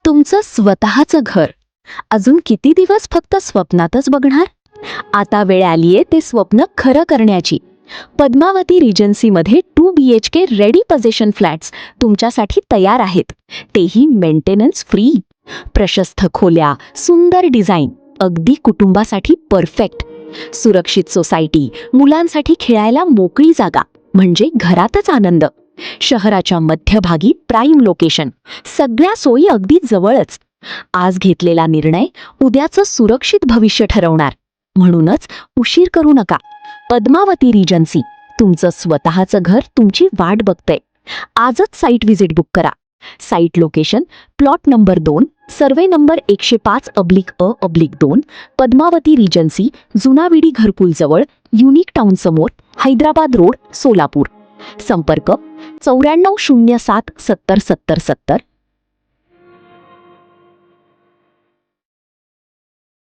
तुमचं स्वतःचं घर अजून किती दिवस फक्त स्वप्नातच बघणार? आता वेळ आलीये ते स्वप्न खरं करण्याची. पद्मावती रिजन्सीमध्ये 2 BHK रेडी पोझिशन फ्लॅट्स तुमच्यासाठी तयार आहेत. तेही मेंटेनन्स फ्री. प्रशस्त खोल्या, सुंदर डिझाईन, अगदी कुटुंबासाठी परफेक्ट. सुरक्षित सोसायटी, मुलांसाठी खेळायला मोकळी जागा, म्हणजे घरातच आनंद. शहराच्या मध्यभागी प्राईम लोकेशन, सगळ्या सोयी अगदी जवळच. आज घेतलेला निर्णय उद्याचं सुरक्षित भविष्य ठरवणार. म्हणूनच उशीर करू नका. पद्मावती रिजन्सी, तुमचं स्वतःचं घर तुमची वाट बघतंय. आजच साईट व्हिजिट बुक करा. Site location plot number 2, survey number 105/अ/2, पद्मावती रिजन्सी, जुनाविडी घरकुल जवळ, युनिक टाउन समोर, हैदराबाद रोड, सोलापूर. संपर्क 9407 70 70 70